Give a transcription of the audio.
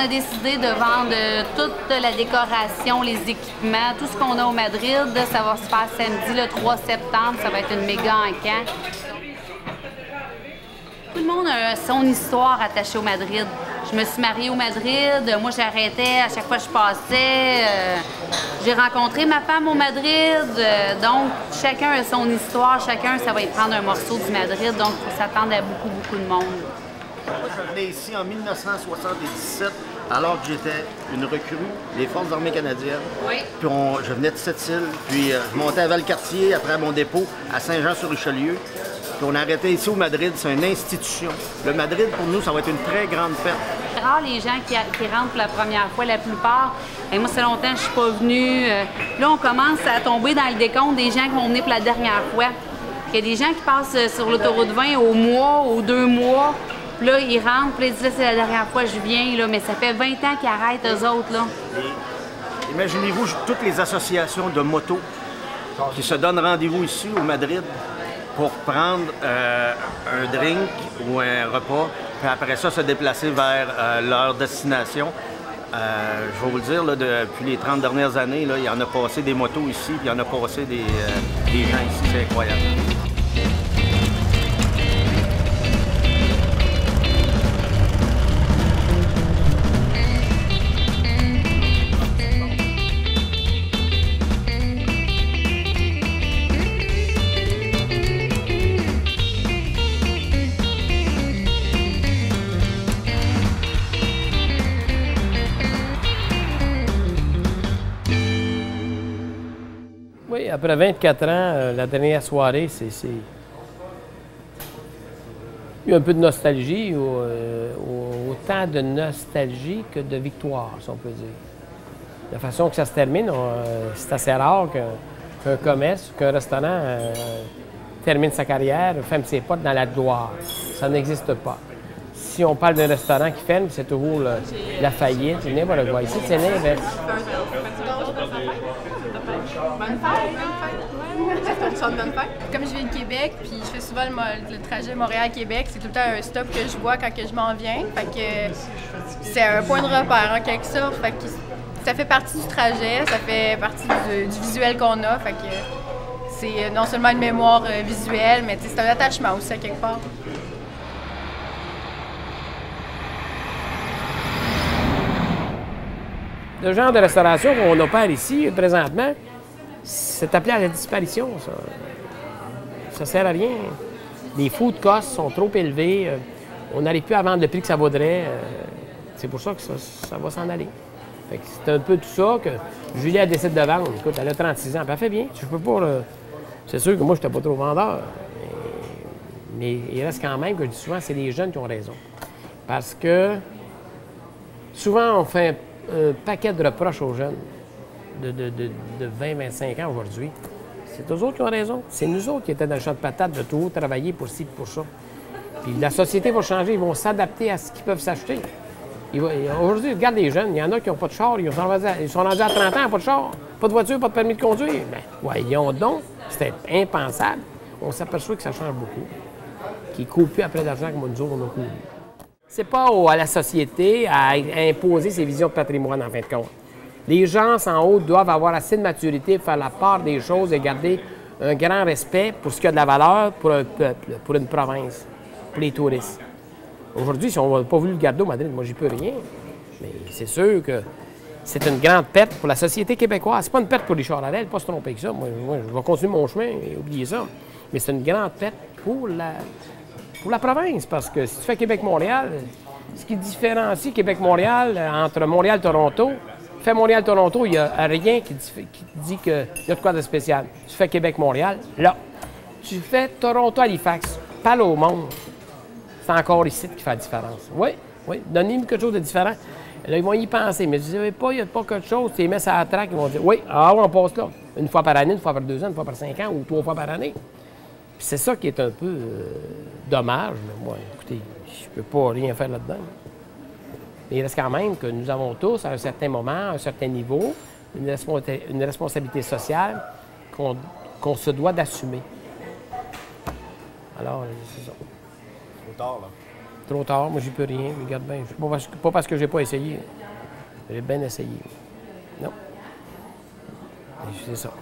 a décidé de vendre toute la décoration, les équipements, tout ce qu'on a au Madrid. Ça va se faire samedi, le 3 septembre. Ça va être une méga encan. Tout le monde a son histoire attachée au Madrid. Je me suis mariée au Madrid. Moi, j'arrêtais à chaque fois que je passais. J'ai rencontré ma femme au Madrid. Donc, chacun a son histoire. Chacun, ça va y prendre un morceau du Madrid. Donc, il faut s'attendre à beaucoup, beaucoup de monde. Moi, je venais ici en 1977, alors que j'étais une recrue des Forces armées canadiennes. Oui. Puis je venais de Sept-Îles, puis je montais à Valcartier après mon dépôt à Saint-Jean-sur-Richelieu. Puis on a arrêté ici au Madrid, c'est une institution. Le Madrid, pour nous, ça va être une très grande perte. C'est rare les gens qui rentrent pour la première fois, la plupart. Et moi, ça fait longtemps que je suis pas venue. Là, on commence à tomber dans le décompte des gens qui vont venir pour la dernière fois. Il y a des gens qui passent sur l'autoroute 20 au mois, aux 2 mois. Puis là, ils rentrent, puis ils disent, là, c'est la dernière fois que je viens, là, mais ça fait 20 ans qu'ils arrêtent, eux autres, là. Imaginez-vous toutes les associations de motos qui se donnent rendez-vous ici au Madrid pour prendre un drink ou un repas, puis après ça, se déplacer vers leur destination. Je vais vous le dire, là, depuis les 30 dernières années, là, il y en a passé des motos ici, puis il y en a passé des gens ici, c'est incroyable. Oui, après 24 ans, la dernière soirée, il y a un peu de nostalgie, autant de nostalgie que de victoire, si on peut dire. La façon que ça se termine, c'est assez rare qu'un commerce, qu'un restaurant termine sa carrière, ferme ses portes dans la gloire. Ça n'existe pas. Si on parle d'un restaurant qui ferme, c'est toujours la faillite, n'importe quoi. Ici, c'est l'inverse. Bonne fête. Comme je viens de Québec, puis je fais souvent le trajet Montréal-Québec, c'est tout le temps un stop que je vois quand que je m'en viens. Fait que c'est un point de repère en quelque sorte. Fait que ça fait partie du trajet, ça fait partie du visuel qu'on a. Fait que c'est non seulement une mémoire visuelle, mais c'est un attachement aussi à quelque part. Le genre de restauration qu'on opère ici, présentement, c'est appelé à la disparition, ça. Ça sert à rien. Les food costs sont trop élevés. On n'arrive plus à vendre le prix que ça vaudrait. C'est pour ça que ça va s'en aller. C'est un peu tout ça que Julia décide de vendre. Écoute, elle a 36 ans. Puis elle fait bien. Je peux pas... C'est sûr que moi, je n'étais pas trop vendeur. Mais il reste quand même que je dis souvent, c'est les jeunes qui ont raison. Parce que souvent, on fait un paquet de reproches aux jeunes de 20-25 ans aujourd'hui. C'est eux autres qui ont raison. C'est nous autres qui étaient dans le champ de patates de toujours travailler pour ci, pour ça. Puis la société va changer, ils vont s'adapter à ce qu'ils peuvent s'acheter. Aujourd'hui, regarde les jeunes, il y en a qui n'ont pas de char, ils sont rendus à 30 ans, pas de char, pas de voiture, pas de permis de conduire. Bien, voyons donc, c'était impensable. On s'aperçoit que ça change beaucoup. Qu'ils ne courent plus après l'argent comme nous autres, on a couru. C'est pas à la société à imposer ses visions de patrimoine, en fin de compte. Les gens en haut doivent avoir assez de maturité pour faire la part des choses et garder un grand respect pour ce qui a de la valeur pour un peuple, pour une province, pour les touristes. Aujourd'hui, si on n'a pas voulu le garder au Madrid, moi, j'y peux rien. Mais c'est sûr que c'est une grande perte pour la société québécoise. C'est pas une perte pour Richard Harel, pas se tromper avec ça. Moi, je vais continuer mon chemin et oublier ça. Mais c'est une grande perte pour la province, parce que si tu fais Québec-Montréal, ce qui différencie Québec-Montréal entre Montréal-Toronto, fais Montréal-Toronto, il n'y a rien qui dit qu'il y a de quoi de spécial. Tu fais Québec-Montréal, là. Tu fais Toronto-Halifax, parle au monde. C'est encore ici qui fait la différence. Oui, donnez-nous quelque chose de différent. Là, ils vont y penser, mais je ne sais pas, il n'y a pas quelque chose, tu les mets sur la traque, ils vont dire, oui, on passe là. Une fois par année, une fois par 2 ans, une fois par 5 ans ou 3 fois par année. Puis c'est ça qui est un peu dommage. Mais moi, écoutez, je ne peux pas rien faire là-dedans. Mais il reste quand même que nous avons tous, à un certain moment, à un certain niveau, une responsabilité sociale qu'on se doit d'assumer. Alors, c'est ça. Trop tard, là. Trop tard, moi, j'y peux rien. Regarde bien. Pas parce que j'ai pas essayé. J'ai bien essayé. Non. Et c'est ça.